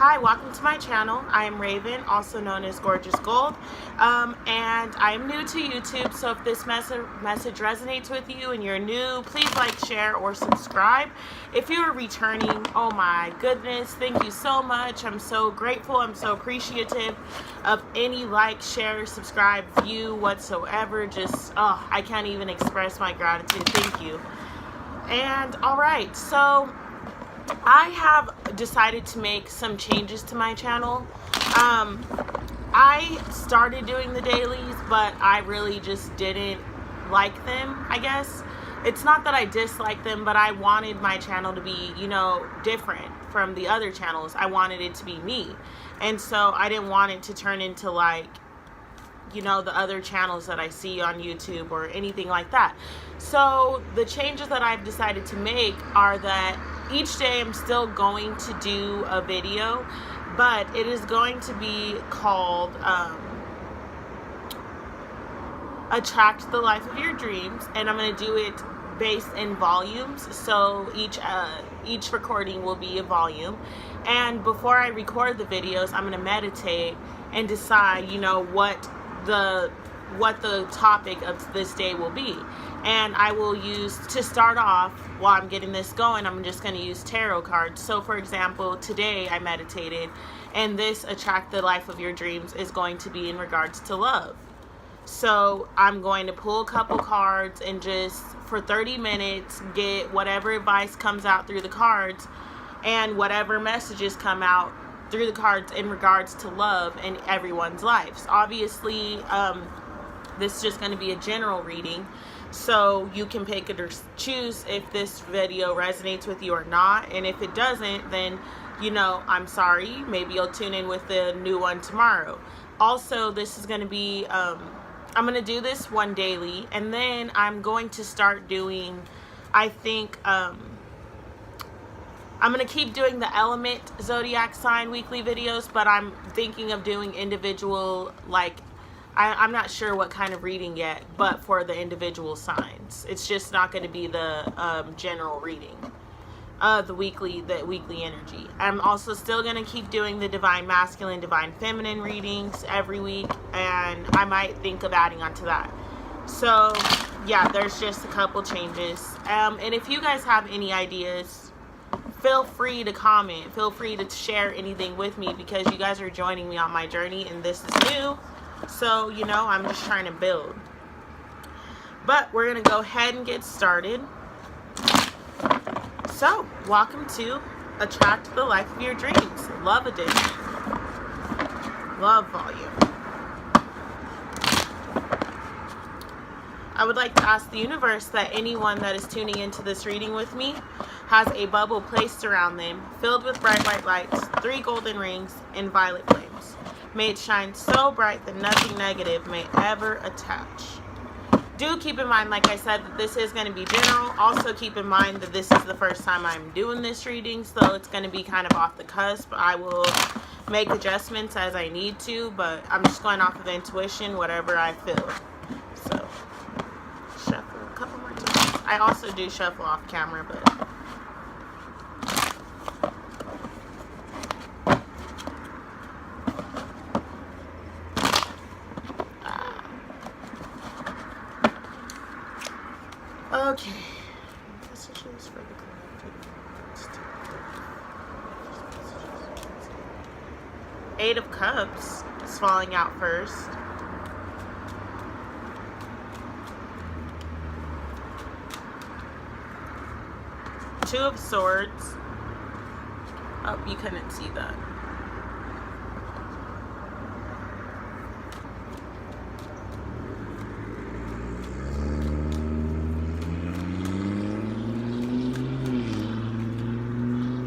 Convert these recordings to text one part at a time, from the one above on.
Hi, welcome to my channel. I am Raven, also known as Gorgeous Gold, and I am new to YouTube, so if this message resonates with you and you're new, please like, share, or subscribe. If you're returning, oh my goodness, thank you so much. I'm so grateful. I'm so appreciative of any like, share, subscribe, view, whatsoever. Just, I can't even express my gratitude. Thank you. And alright, so I have decided to make some changes to my channel. I started doing the dailies, but I really just didn't like them, I guess. It's not that I dislike them, but I wanted my channel to be, different from the other channels. I wanted it to be me. And so I didn't want it to turn into like, the other channels that I see on YouTube or anything like that. So the changes that I've decided to make are that each day I'm still going to do a video, but it is going to be called Attract the Life of Your Dreams, and I'm going to do it based in volumes. So each recording will be a volume, and before I record the videos, I'm going to meditate and decide, what the topic of this day will be. And I will use, to start off, while I'm getting this going, I'm just going to use tarot cards. So for example, today I meditated, and this Attract the Life of Your Dreams is going to be in regards to love. So I'm going to pull a couple cards and just for 30 minutes get whatever advice comes out through the cards and whatever messages come out through the cards in regards to love in everyone's lives. Obviously, this is just going to be a general reading, so you can pick it or choose if this video resonates with you or not. And if it doesn't, then I'm sorry. Maybe you'll tune in with the new one tomorrow. Also, this is going to be I'm going to do this one daily, and then I'm going to start doing, I think, I'm going to keep doing the element zodiac sign weekly videos, but I'm thinking of doing individual, like, I'm not sure what kind of reading yet, but for the individual signs. It's just not going to be the general reading, the weekly energy. I'm also still going to keep doing the divine masculine, divine feminine readings every week, and I might think of adding on to that. So yeah, there's just a couple changes. And if you guys have any ideas, feel free to comment. Feel free to share anything with me, because you guys are joining me on my journey, and this is new. So, I'm just trying to build. But we're going to go ahead and get started. So, welcome to Attract the Life of Your Dreams, Love Edition. Love Volume. I would like to ask the universe that anyone that is tuning into this reading with me has a bubble placed around them, filled with bright white lights, 3 golden rings, and violet flames. May it shine so bright that nothing negative may ever attach. Do keep in mind, like I said, that this is going to be general. Also keep in mind that this is the first time I'm doing this reading, so it's going to be kind of off the cusp. I will make adjustments as I need to, but I'm just going off of intuition, whatever I feel. So, shuffle a couple more times. I also do shuffle off camera, but... Okay. Messages for the collective. 8 of Cups is falling out first. Two of Swords. Oh, you couldn't see that.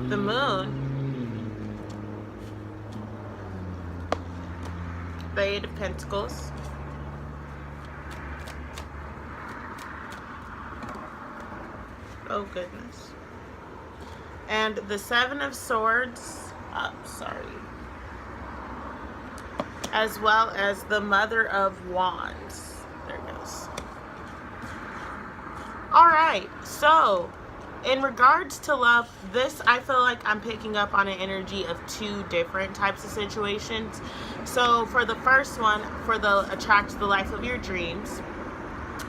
The Moon, the 8 of Pentacles, oh goodness, and the 7 of Swords, as well as the Mother of Wands. There it goes. Alright, so in regards to love, this, I feel like I'm picking up on an energy of two different types of situations. So for the first one, for the attract the life of your dreams,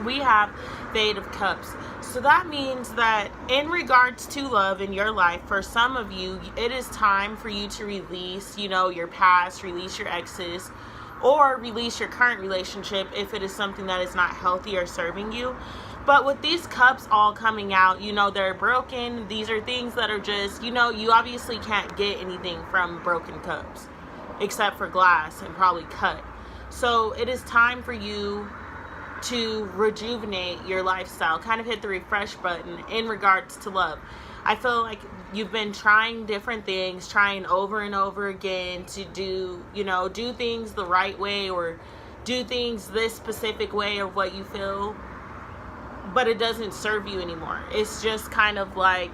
we have the Eight of Cups. So that means that in regards to love in your life, for some of you, it is time for you to release, your past, release your exes, or release your current relationship if it is something that is not healthy or serving you. But with these cups all coming out, they're broken. These are things that are just, you obviously can't get anything from broken cups except for glass and probably cut. So it is time for you to rejuvenate your lifestyle, kind of hit the refresh button in regards to love. I feel like you've been trying different things, trying over and over again to do things the right way or do things this specific way of what you feel, but it doesn't serve you anymore. It's just kind of like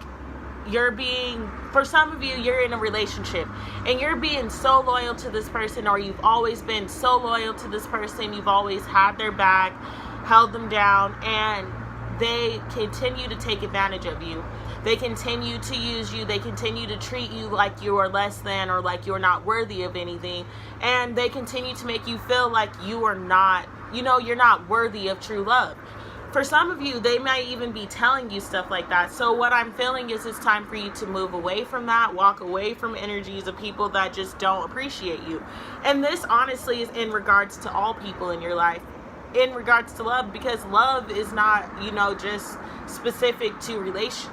for some of you, you're in a relationship and you're being so loyal to this person, or you've always been so loyal to this person. You've always had their back, held them down, and they continue to take advantage of you. They continue to use you. They continue to treat you like you are less than, or like you're not worthy of anything. And they continue to make you feel like you are not, you're not worthy of true love. For some of you, they might even be telling you stuff like that. So what I'm feeling is it's time for you to move away from that, walk away from energies of people that just don't appreciate you. And this honestly is in regards to all people in your life, in regards to love, because love is not, just specific to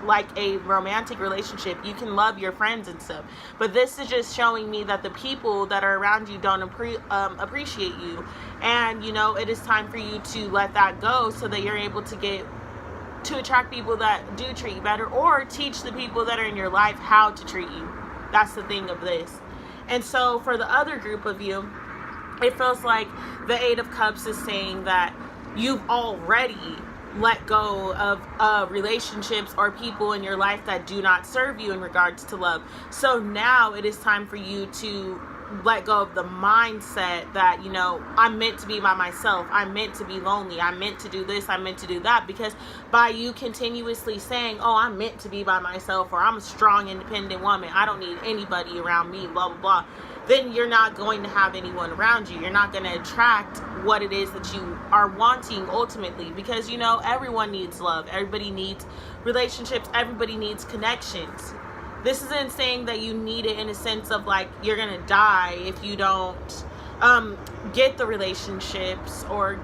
like a romantic relationship. You can love your friends and stuff, but this is just showing me that the people that are around you don't appreciate you, and it is time for you to let that go so that you're able to attract people that do treat you better, or teach the people that are in your life how to treat you. That's the thing of this. And so for the other group of you, it feels like the Eight of Cups is saying that you've already let go of relationships or people in your life that do not serve you in regards to love. So now it is time for you to let go of the mindset that, I'm meant to be by myself. I'm meant to be lonely. I'm meant to do this. I'm meant to do that. Because by you continuously saying, oh, I'm meant to be by myself, or I'm a strong, independent woman, I don't need anybody around me, blah, blah, blah, then you're not going to have anyone around you. You're not going to attract what it is that you are wanting ultimately, because, everyone needs love. Everybody needs relationships. Everybody needs connections. This isn't saying that you need it in a sense of like you're going to die if you don't get the relationships or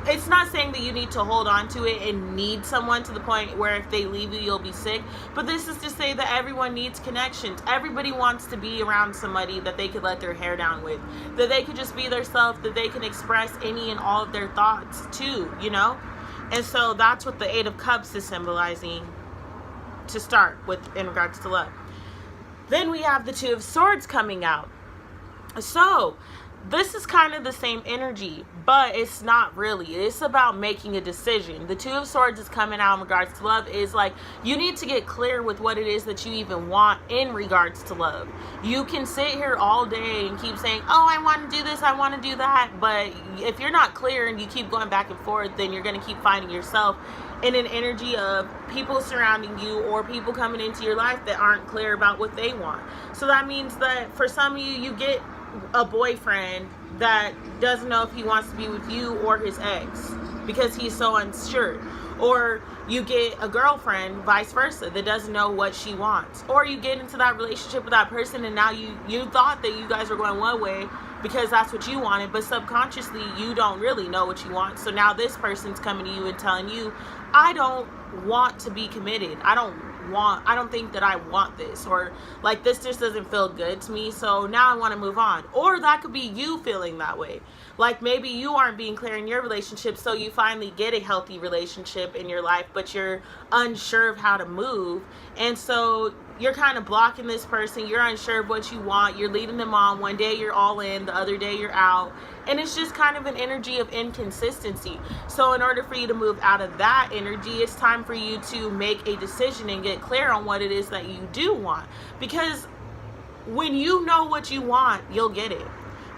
it's not saying that you need to hold on to it and need someone to the point where if they leave you, you'll be sick. But this is to say that everyone needs connections. Everybody wants to be around somebody that they could let their hair down with, that they could just be themselves, that they can express any and all of their thoughts too, And so that's what the Eight of Cups is symbolizing to start with in regards to love. Then we have the Two of Swords coming out. So this is kind of the same energy, but it's not really. It's about making a decision. The Two of Swords is coming out in regards to love. Is like you need to get clear with what it is that you even want in regards to love. You can sit here all day and keep saying, oh, I want to do this, I want to do that. But if you're not clear and you keep going back and forth, then you're going to keep finding yourself in an energy of people surrounding you or people coming into your life that aren't clear about what they want. So that means that for some of you, you get a boyfriend that doesn't know if he wants to be with you or his ex because he's so unsure. Or you get a girlfriend, vice versa, that doesn't know what she wants. Or you get into that relationship with that person and now you thought that you guys were going one way because that's what you wanted, but subconsciously you don't really know what you want. So now this person's coming to you and telling you, I don't want to be committed. I don't think that I want this, or like this just doesn't feel good to me, so now I want to move on. Or that could be you feeling that way. Like maybe you aren't being clear in your relationship, so you finally get a healthy relationship in your life, but you're unsure of how to move, and so you're kind of blocking this person. You're unsure of what you want. You're leading them on. One day you're all in, the other day you're out. And it's just kind of an energy of inconsistency. So in order for you to move out of that energy, it's time for you to make a decision and get clear on what it is that you do want. Because when you know what you want, you'll get it.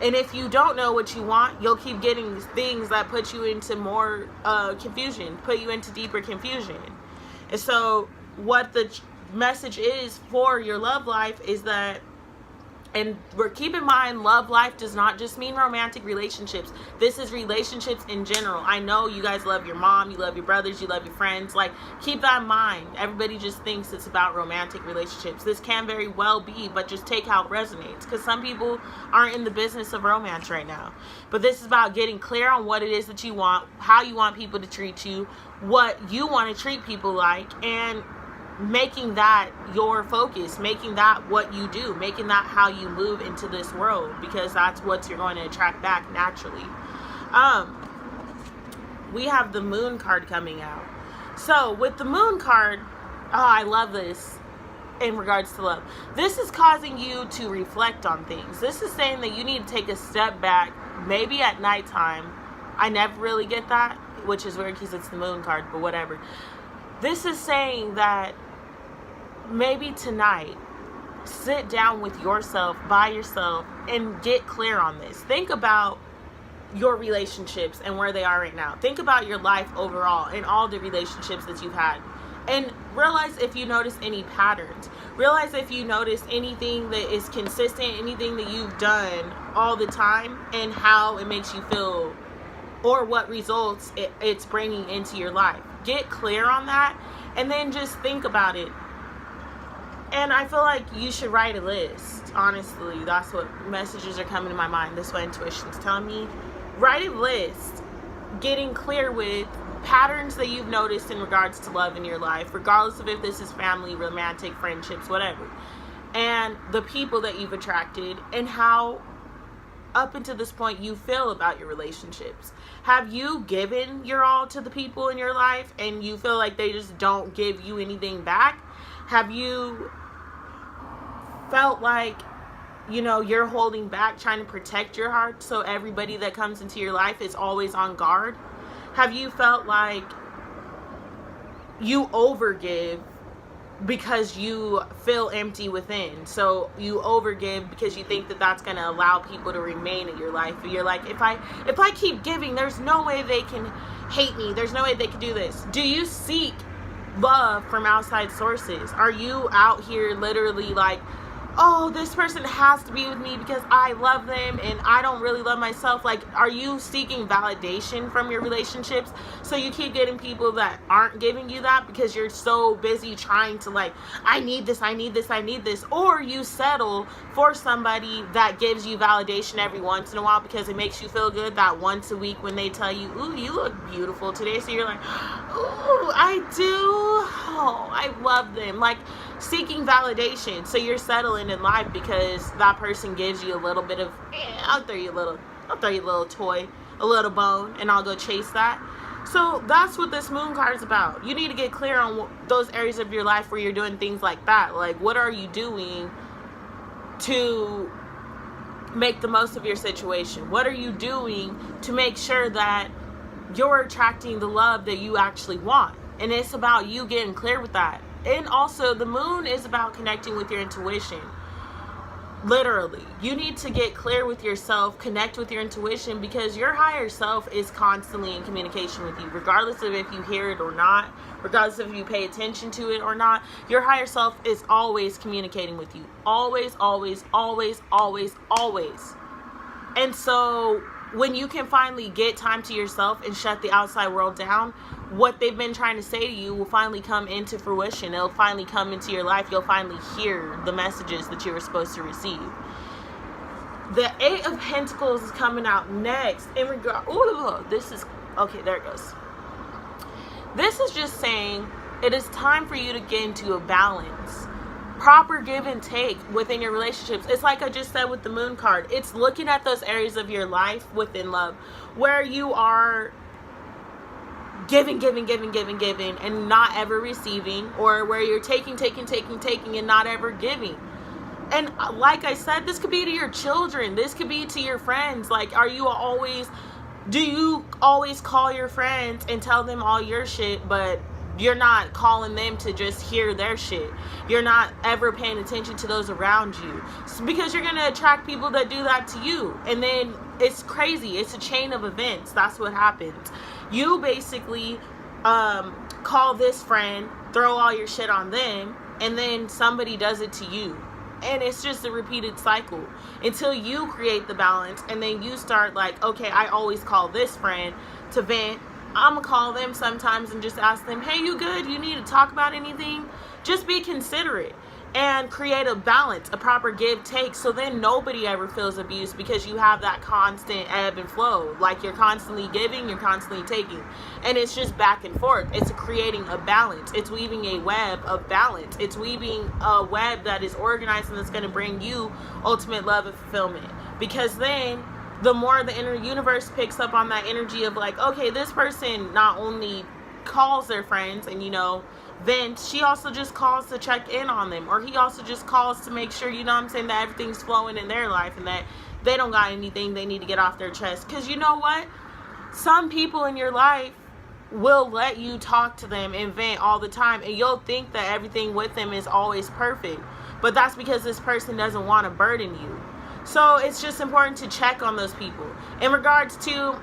And if you don't know what you want, you'll keep getting things that put you into more confusion, put you into deeper confusion. And so what the message is for your love life is that, and keep in mind, love life does not just mean romantic relationships. This is relationships in general. I know you guys love your mom, you love your brothers, you love your friends. Like, keep that in mind. Everybody just thinks it's about romantic relationships. This can very well be, but just take how it resonates. Because some people aren't in the business of romance right now. But this is about getting clear on what it is that you want, how you want people to treat you, what you want to treat people like, and making that your focus, making that what you do, making that how you move into this world, because that's what you're going to attract back naturally. We have the Moon card coming out. So with the Moon card, I love this in regards to love. This is causing you to reflect on things. This is saying that you need to take a step back, maybe at nighttime. I never really get that, which is weird because it's the Moon card, but whatever. This is saying that maybe tonight, sit down with yourself, by yourself, and get clear on this. Think about your relationships and where they are right now. Think about your life overall and all the relationships that you've had. And realize if you notice any patterns. Realize if you notice anything that is consistent, anything that you've done all the time, and how it makes you feel, or what results it's bringing into your life. Get clear on that, and then just think about it. And I feel like you should write a list. Honestly, that's what messages are coming to my mind. This is what intuition's telling me. Write a list, getting clear with patterns that you've noticed in regards to love in your life, regardless of if this is family, romantic, friendships, whatever. And the people that you've attracted, and how up until this point you feel about your relationships. Have you given your all to the people in your life and you feel like they just don't give you anything back? Have you felt like, you're holding back, trying to protect your heart, so everybody that comes into your life is always on guard? Have you felt like you overgive because you feel empty within? So you overgive because you think that that's going to allow people to remain in your life. You're like, if I keep giving, there's no way they can hate me. There's no way they can do this. Do you seek love from outside sources? Are you out here literally like, oh, this person has to be with me because I love them and I don't really love myself? Like, are you seeking validation from your relationships? So you keep getting people that aren't giving you that because you're so busy trying to like, I need this, I need this, I need this. Or you settle for somebody that gives you validation every once in a while because it makes you feel good, that once a week when they tell you, ooh, you look beautiful today. So you're like, ooh, I do. Oh, I love them. Like, seeking validation. So you're settling in life because that person gives you a little bit of, I'll throw you a little toy, a little bone, and I'll go chase that. So that's what this Moon card is about. You need to get clear on those areas of your life where you're doing things like that. Like, what are you doing to make the most of your situation? What are you doing to make sure that you're attracting the love that you actually want? And it's about you getting clear with that. And also, the Moon is about connecting with your intuition. Literally, you need to get clear with yourself, connect with your intuition, because your higher self is constantly in communication with you, regardless of if you hear it or not, regardless of if you pay attention to it or not. Your higher self is always communicating with you. Always, always, always, always, always. And so when you can finally get time to yourself and shut the outside world down, what they've been trying to say to you will finally come into fruition. It'll finally come into your life. You'll finally hear the messages that you were supposed to receive. The Eight of Pentacles is coming out next. In regard, this is, okay, there it goes. This is just saying it is time for you to get into a balance. Proper give and take within your relationships. It's like I just said with the Moon card. It's looking at those areas of your life within love where you are giving and not ever receiving, or where you're taking and not ever giving. And like I said, this could be to your children, this could be to your friends. Like, do you always call your friends and tell them all your shit, but you're not calling them to just hear their shit? You're not ever paying attention to those around you, because you're going to attract people that do that to you. And then it's crazy. It's a chain of events. That's what happens. You basically call this friend throw all your shit on them, and then somebody does it to you. And it's just a repeated cycle until you create the balance, and then you start like, okay, I always call this friend to vent. I'm gonna call them sometimes and just ask them, hey, you good? You need to talk about anything? Just be considerate and create a balance, a proper give take, so then nobody ever feels abused, because you have that constant ebb and flow. Like, you're constantly giving, you're constantly taking, and it's just back and forth. It's creating a balance. It's weaving a web of balance. It's weaving a web that is organized and that's going to bring you ultimate love and fulfillment, because then the more the inner universe picks up on that energy of like, okay, this person not only calls their friends and, you know, vent, she also just calls to check in on them, or he also just calls to make sure, you know what I'm saying, that everything's flowing in their life and that they don't got anything they need to get off their chest. Because you know what? Some people in your life will let you talk to them and vent all the time, and you'll think that everything with them is always perfect, but that's because this person doesn't want to burden you. So it's just important to check on those people. In regards to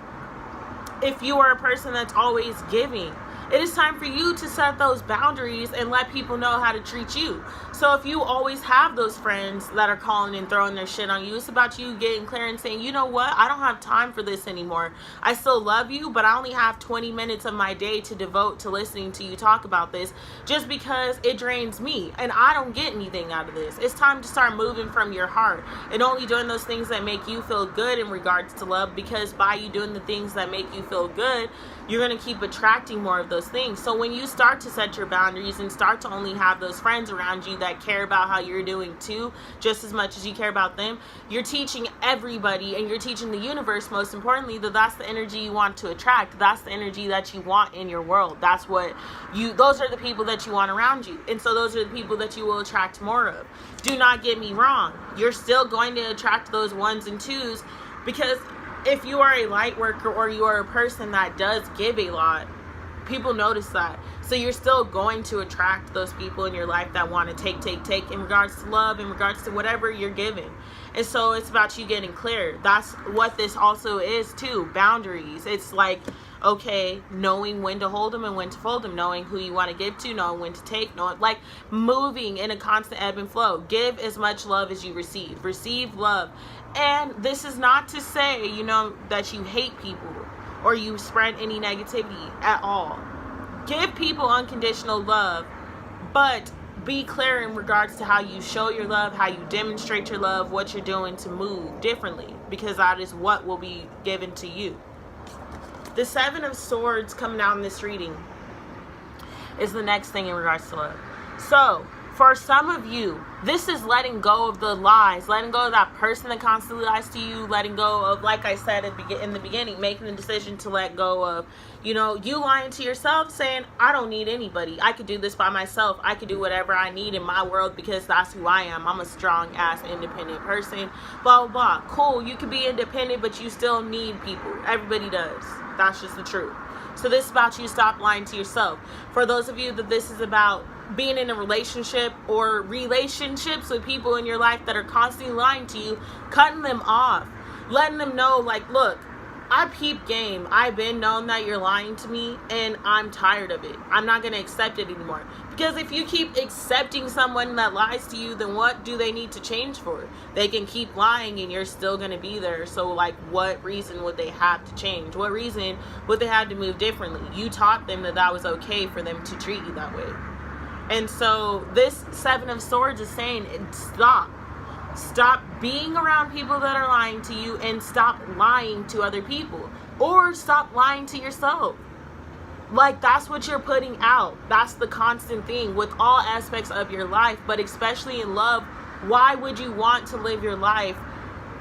if you are a person that's always giving, it is time for you to set those boundaries and let people know how to treat you. So if you always have those friends that are calling and throwing their shit on you, it's about you getting clear and saying, you know what, I don't have time for this anymore. I still love you, but I only have 20 minutes of my day to devote to listening to you talk about this, just because it drains me and I don't get anything out of this. It's time to start moving from your heart and only doing those things that make you feel good in regards to love, because by you doing the things that make you feel good, you're going to keep attracting more of those things. So when you start to set your boundaries and start to only have those friends around you that care about how you're doing too, just as much as you care about them, you're teaching everybody, and you're teaching the universe, most importantly, that that's the energy you want to attract. That's the energy that you want in your world. That's what those are the people that you want around you. And so those are the people that you will attract more of. Do not get me wrong. You're still going to attract those ones and twos, because if you are a light worker or you are a person that does give a lot, people notice that. So you're still going to attract those people in your life that want to take in regards to love, in regards to whatever you're giving. And so it's about you getting clear. That's what this also is too, boundaries. It's like, okay, knowing when to hold them and when to fold them, knowing who you want to give to, knowing when to take, knowing, like, moving in a constant ebb and flow. Give as much love as you receive. Receive love. And this is not to say, you know, that you hate people or you spread any negativity at all. Give people unconditional love, but be clear in regards to how you show your love, how you demonstrate your love, what you're doing to move differently, because that is what will be given to you. The Seven of Swords coming out in this reading is the next thing in regards to love. So, for some of you, this is letting go of the lies, letting go of that person that constantly lies to you, letting go of, like I said in the beginning, making the decision to let go of, you know, you lying to yourself, saying, I don't need anybody. I could do this by myself. I could do whatever I need in my world because that's who I am. I'm a strong ass independent person, blah, blah, blah. Cool, you can be independent, but you still need people. Everybody does. That's just the truth. So this is about you stop lying to yourself. For those of you that this is about being in a relationship or relationships with people in your life that are constantly lying to you, cutting them off, letting them know, like, look, I peep game. I've been known that you're lying to me and I'm tired of it. I'm not going to accept it anymore. Because if you keep accepting someone that lies to you, then what do they need to change for? They can keep lying and you're still going to be there. So, like, what reason would they have to change? What reason would they have to move differently? You taught them that that was okay for them to treat you that way. And so this Seven of Swords is saying, stop. Stop being around people that are lying to you, and stop lying to other people, or stop lying to yourself. Like, that's what you're putting out. That's the constant thing with all aspects of your life, but especially in love. Why would you want to live your life,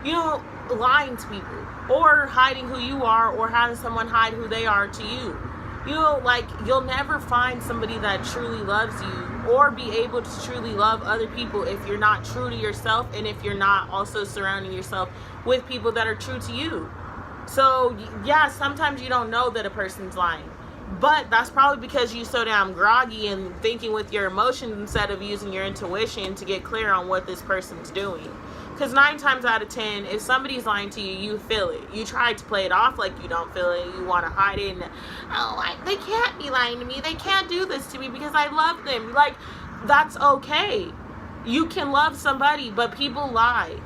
you know, lying to people or hiding who you are, or having someone hide who they are to you? You know, like, you'll never find somebody that truly loves you or be able to truly love other people if you're not true to yourself, and if you're not also surrounding yourself with people that are true to you. So, yeah, sometimes you don't know that a person's lying, but that's probably because you're so damn groggy and thinking with your emotions instead of using your intuition to get clear on what this person's doing. Because 9 times out of 10, if somebody's lying to you, you feel it. You try to play it off like you don't feel it. You want to hide it. And, they can't be lying to me. They can't do this to me because I love them. Like, that's okay. You can love somebody, but people lie.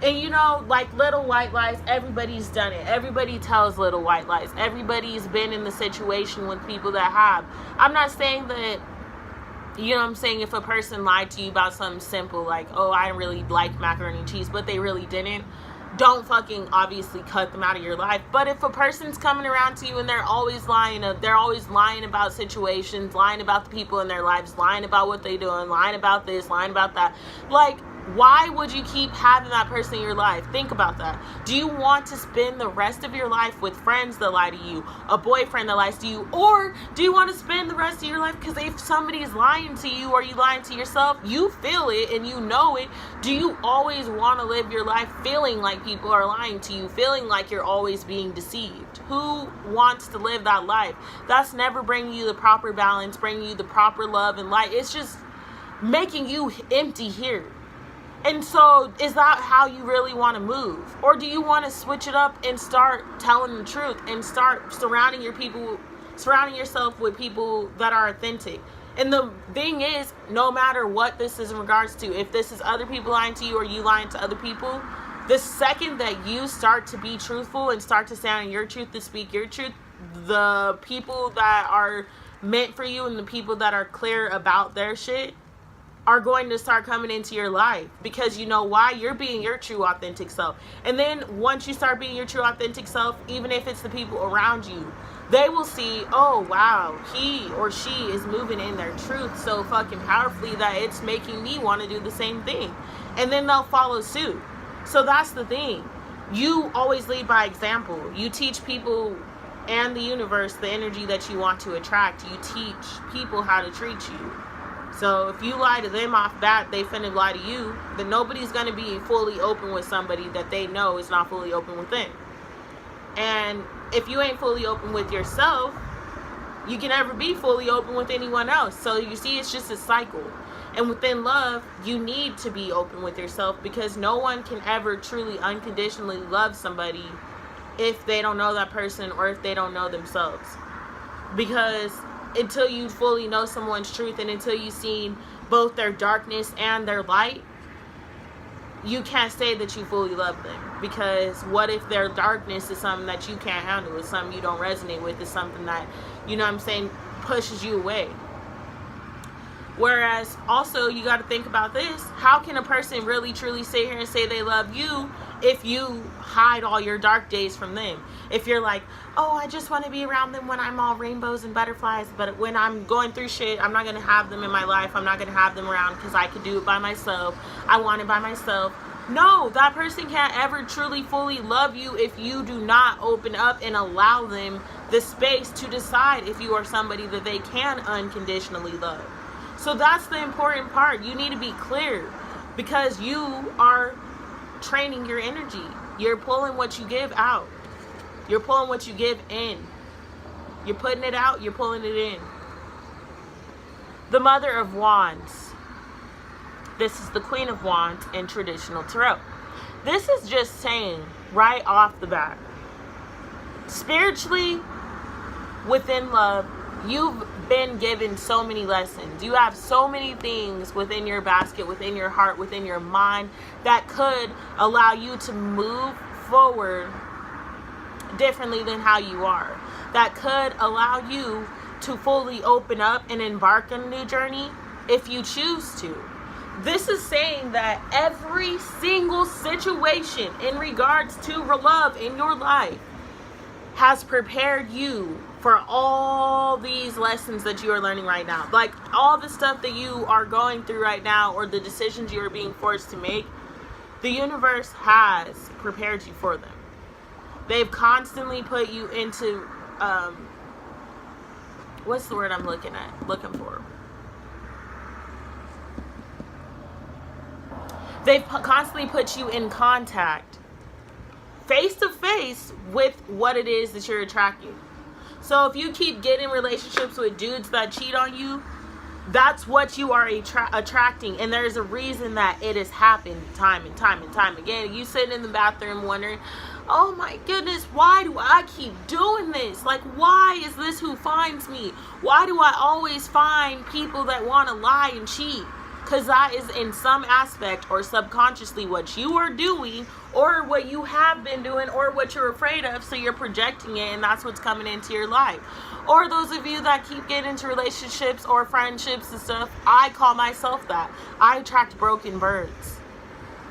And you know, like little white lies, everybody's done it. Everybody tells little white lies. Everybody's been in the situation with people that have. I'm not saying that, you know what I'm saying, if a person lied to you about something simple, like, oh, I really like macaroni and cheese, but they really didn't, don't fucking obviously cut them out of your life. But if a person's coming around to you and they're always lying about situations, lying about the people in their lives, lying about what they're doing, lying about this, lying about that, like, why would you keep having that person in your life? Think about that. Do you want to spend the rest of your life with friends that lie to you, a boyfriend that lies to you, or do you want to spend the rest of your life, because if somebody's lying to you or you lying to yourself, you feel it and you know it. Do you always want to live your life feeling like people are lying to you, feeling like you're always being deceived? Who wants to live that life? That's never bringing you the proper balance, bringing you the proper love and light. It's just making you empty here. And so, is that how you really want to move? Or do you want to switch it up and start telling the truth and start surrounding yourself with people that are authentic? And the thing is, no matter what this is in regards to, if this is other people lying to you or you lying to other people, the second that you start to be truthful and start to stand on your truth, to speak your truth, the people that are meant for you and the people that are clear about their shit are going to start coming into your life, because you know why? You're being your true authentic self. And then once you start being your true authentic self, even if it's the people around you, they will see, oh wow, he or she is moving in their truth so fucking powerfully that it's making me want to do the same thing. And then they'll follow suit. So that's the thing. You always lead by example. You teach people and the universe the energy that you want to attract. You teach people how to treat you. So if you lie to them off bat, they finna lie to you, then nobody's going to be fully open with somebody that they know is not fully open with them. And if you ain't fully open with yourself, you can never be fully open with anyone else. So you see, it's just a cycle. And within love, you need to be open with yourself, because no one can ever truly unconditionally love somebody if they don't know that person or if they don't know themselves. Because until you fully know someone's truth and until you've seen both their darkness and their light, you can't say that you fully love them. Because what if their darkness is something that you can't handle, is something you don't resonate with, is something that, you know what I'm saying, pushes you away. Whereas also, you got to think about this. How can a person really truly sit here and say they love you if you hide all your dark days from them? If you're like, oh, I just want to be around them when I'm all rainbows and butterflies, but when I'm going through shit, I'm not going to have them in my life. I'm not going to have them around because I could do it by myself. I want it by myself. No, that person can't ever truly fully love you if you do not open up and allow them the space to decide if you are somebody that they can unconditionally love. So that's the important part. You need to be clear, because you are training your energy. You're pulling what you give out. You're pulling what you give in. You're putting it out, you're pulling it in. The Mother of Wands. This is the Queen of Wands in traditional tarot. This is just saying right off the bat, spiritually, within love, you've been given so many lessons. You have so many things within your basket, within your heart, within your mind, that could allow you to move forward differently than how you are. That could allow you to fully open up and embark on a new journey if you choose to. This is saying that every single situation in regards to love in your life has prepared you for all these lessons that you are learning right now. Like all the stuff that you are going through right now, or the decisions you are being forced to make, the universe has prepared you for them. They've constantly put you into, what's the word I'm looking for? They've constantly put you in contact, face to face, with what it is that you're attracting. So if you keep getting relationships with dudes that cheat on you, That's what you are attracting, and there's a reason that it has happened time and time and time again. You sitting in the bathroom wondering, oh my goodness, why do I keep doing this? Like, why is this who finds me? Why do I always find people that want to lie and cheat? Because that is in some aspect or subconsciously what you are doing, or what you have been doing, or what you're afraid of, so you're projecting it, and that's what's coming into your life. Or those of you that keep getting into relationships or friendships and stuff, I call myself that. I attract broken birds.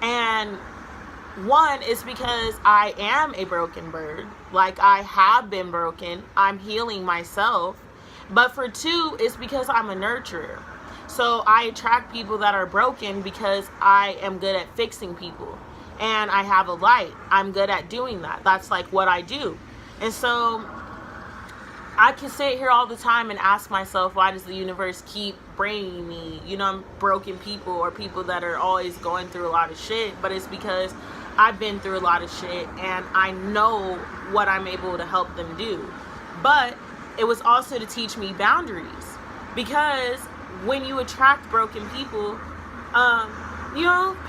And one is because I am a broken bird. Like, I have been broken. I'm healing myself. But for two, it's because I'm a nurturer. So I attract people that are broken because I am good at fixing people. And I have a light. I'm good at doing that. That's like what I do. And so I can sit here all the time and ask myself, why does the universe keep bringing me, broken people or people that are always going through a lot of shit? But it's because I've been through a lot of shit, and I know what I'm able to help them do. But it was also to teach me boundaries, because when you attract broken people,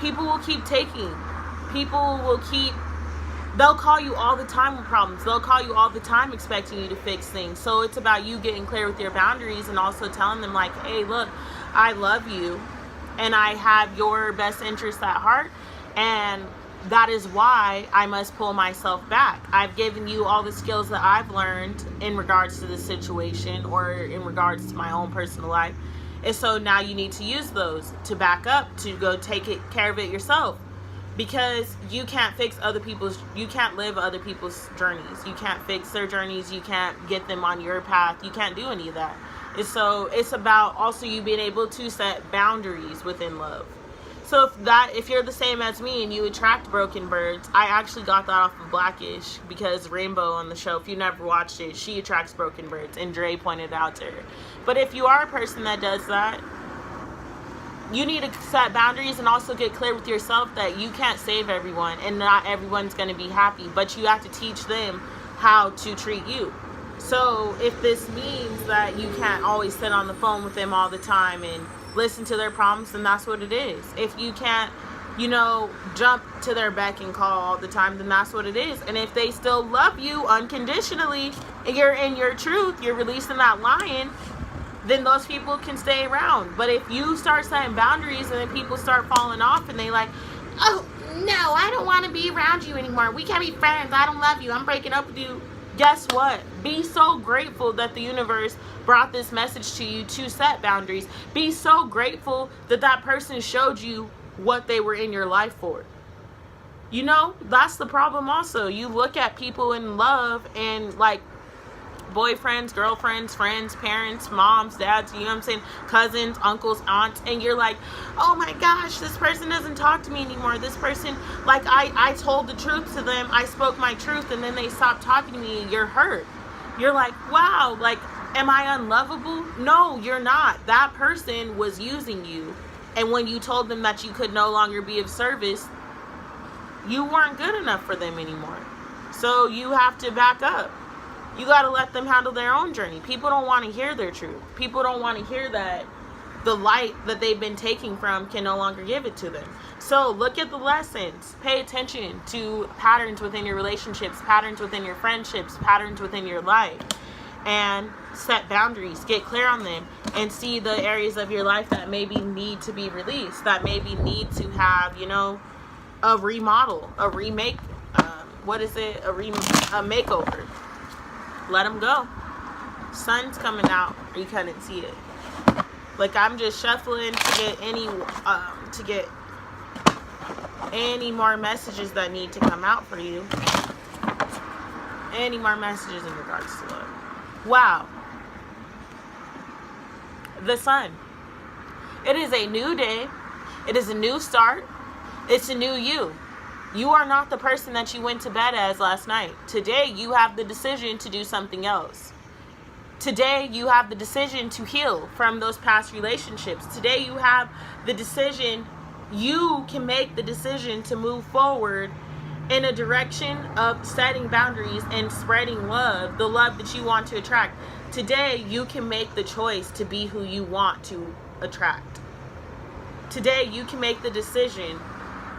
people will keep taking. They'll call you all the time with problems. They'll call you all the time expecting you to fix things. So it's about you getting clear with your boundaries, and also telling them, like, hey, look, I love you, and I have your best interest at heart, and that is why I must pull myself back. I've given you all the skills that I've learned in regards to the situation, or in regards to my own personal life. And so now you need to use those to back up, to go take care of it yourself. Because you can't you can't live other people's journeys. You can't fix their journeys. You can't get them on your path. You can't do any of that. And so it's about also you being able to set boundaries within love. So if you're the same as me and you attract broken birds, I actually got that off of Blackish, because Rainbow on the show, if you never watched it, she attracts broken birds, and Dre pointed it out to her. But if you are a person that does that, you need to set boundaries and also get clear with yourself that you can't save everyone, and not everyone's going to be happy, but you have to teach them how to treat you. So if this means that you can't always sit on the phone with them all the time and listen to their problems, then that's what it is. If you can't, jump to their beck and call all the time, then that's what it is. And if they still love you unconditionally, and you're in your truth, you're releasing that lion, then those people can stay around. But if you start setting boundaries and then people start falling off and they like, oh, no, I don't want to be around you anymore. We can't be friends. I don't love you. I'm breaking up with you. Guess what? Be so grateful that the universe brought this message to you to set boundaries. Be so grateful that that person showed you what they were in your life for. That's the problem also. You look at people in love and like, boyfriends, girlfriends, friends, parents, moms, dads, cousins, uncles, aunts, and you're like, oh my gosh, this person doesn't talk to me anymore. This person, like, I told the truth to them, I spoke my truth, and then they stopped talking to me, and you're hurt. You're like, wow, like, am I unlovable? No, you're not. That person was using you, and when you told them that you could no longer be of service, you weren't good enough for them anymore. So you have to back up. You got to let them handle their own journey. People don't want to hear their truth. People don't want to hear that the light that they've been taking from can no longer give it to them. So look at the lessons. Pay attention to patterns within your relationships, patterns within your friendships, patterns within your life, and set boundaries. Get clear on them and see the areas of your life that maybe need to be released, that maybe need to have, a remodel, a remake, a makeover. Let them go. Sun's coming out. You couldn't see it. Like, I'm just shuffling to get any more messages that need to come out for you. Any more messages in regards to love. Wow. The sun. It is a new day. It is a new start. It's a new you. You are not the person that you went to bed as last night. Today, you have the decision to do something else. Today, you have the decision to heal from those past relationships. Today, you have the decision, you can make the decision to move forward in a direction of setting boundaries and spreading love, the love that you want to attract. Today, you can make the choice to be who you want to attract. Today, you can make the decision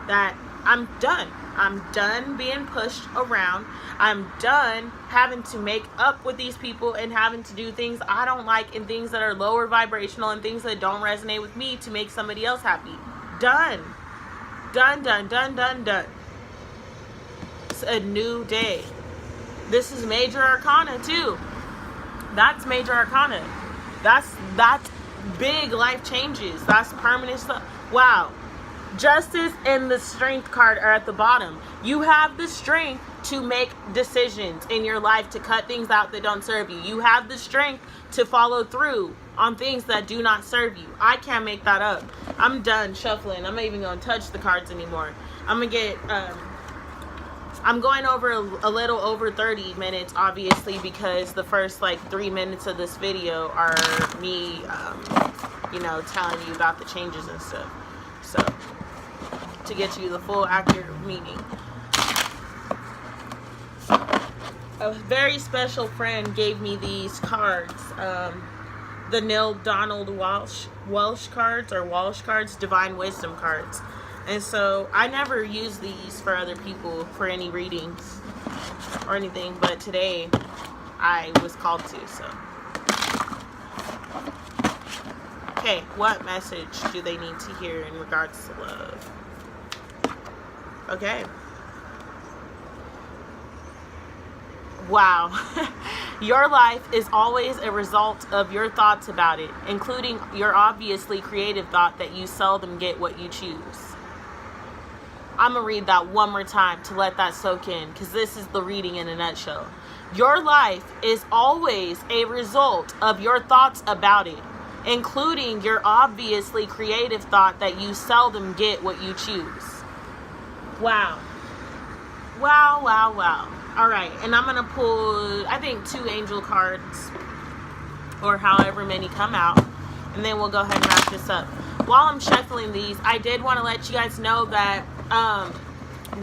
that I'm done. I'm done being pushed around. I'm done having to make up with these people and having to do things I don't like and things that are lower vibrational and things that don't resonate with me to make somebody else happy. Done. Done, done, done, done, done. It's a new day. This is major arcana too. That's major arcana. That's big life changes. That's permanent stuff. Wow. Justice and the strength card are at the bottom. You have the strength to make decisions in your life, to cut things out that don't serve you. You have the strength to follow through on things that do not serve you. I can't make that up. I'm done shuffling. I'm not even going to touch the cards anymore. I'm going over a little over 30 minutes, obviously, because the first like 3 minutes of this video are me, telling you about the changes and stuff. So, to get you the full accurate meaning. A very special friend gave me these cards, the Neil Donald Walsh cards, Divine Wisdom cards. And so I never use these for other people for any readings or anything, but today I was called to, so. Okay, what message do they need to hear in regards to love? Okay. Wow. Your life is always a result of your thoughts about it, including your obviously creative thought that you seldom get what you choose. I'm going to read that one more time to let that soak in, because this is the reading in a nutshell. Your life is always a result of your thoughts about it, including your obviously creative thought that you seldom get what you choose. Wow. Wow, wow, wow. All right, and I'm going to pull, I think, 2 angel cards, or however many come out, and then we'll go ahead and wrap this up. While I'm shuffling these, I did want to let you guys know that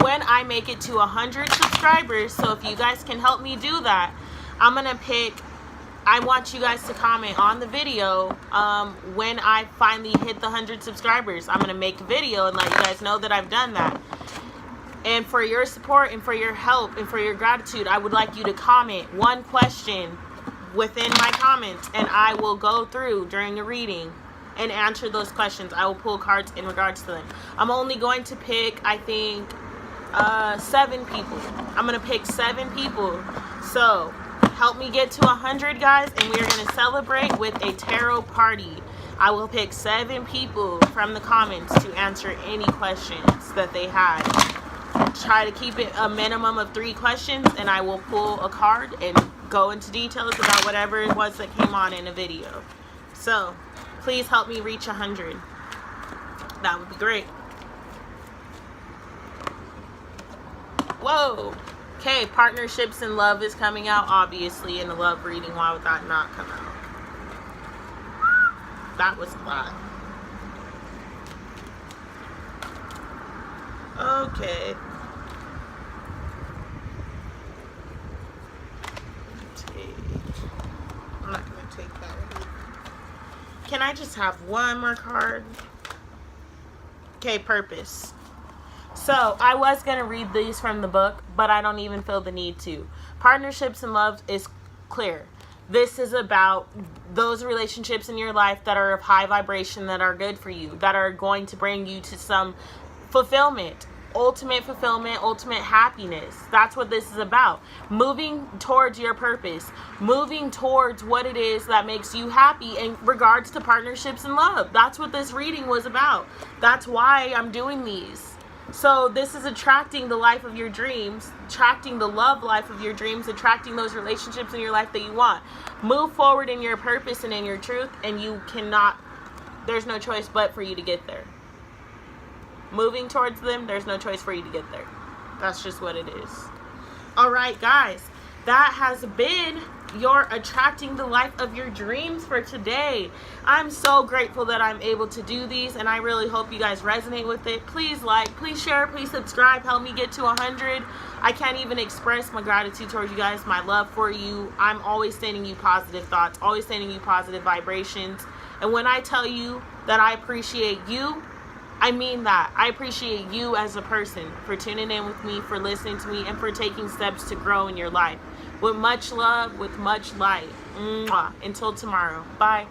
when I make it to 100 subscribers, so if you guys can help me do that, I'm going to pick, I want you guys to comment on the video when I finally hit the 100 subscribers. I'm going to make a video and let you guys know that I've done that. And for your support and for your help and for your gratitude, I would like you to comment one question within my comments, and I will go through during a reading and answer those questions. I will pull cards in regards to them. I'm only going to pick, I think, 7 people. I'm going to pick 7 people. So help me get to 100, guys, and we are going to celebrate with a tarot party. I will pick 7 people from the comments to answer any questions that they had. Try to keep it a minimum of 3 questions, and I will pull a card and go into details about whatever it was that came on in a video. So please help me reach 100. That would be great. Whoa. Okay, partnerships and love is coming out, obviously, in the love reading. Why would that not come out? That was a lot. Okay. I'm not going to take that one. Can I just have one more card? Okay, purpose. So, I was going to read these from the book, but I don't even feel the need to. Partnerships and love is clear. This is about those relationships in your life that are of high vibration, that are good for you, that are going to bring you to some fulfillment, ultimate happiness. That's what this is about. Moving towards your purpose, moving towards what it is that makes you happy in regards to partnerships and love. That's what this reading was about. That's why I'm doing these. So this is attracting the life of your dreams, attracting the love life of your dreams, attracting those relationships in your life that you want. Move forward in your purpose and in your truth, and you cannot, there's no choice but for you to get there. Moving towards them, there's no choice for you to get there. That's just what it is. All right, guys, that has been you're attracting the life of your dreams for today. I'm so grateful that I'm able to do these, and I really hope you guys resonate with it. Please like, please share, please subscribe. Help me get to 100. I can't even express my gratitude towards you guys, my love for you. I'm always sending you positive thoughts, always sending you positive vibrations. And when I tell you that I appreciate you, I mean that. I appreciate you as a person for tuning in with me, for listening to me, and for taking steps to grow in your life. With much love, with much light. Mwah. Until tomorrow. Bye.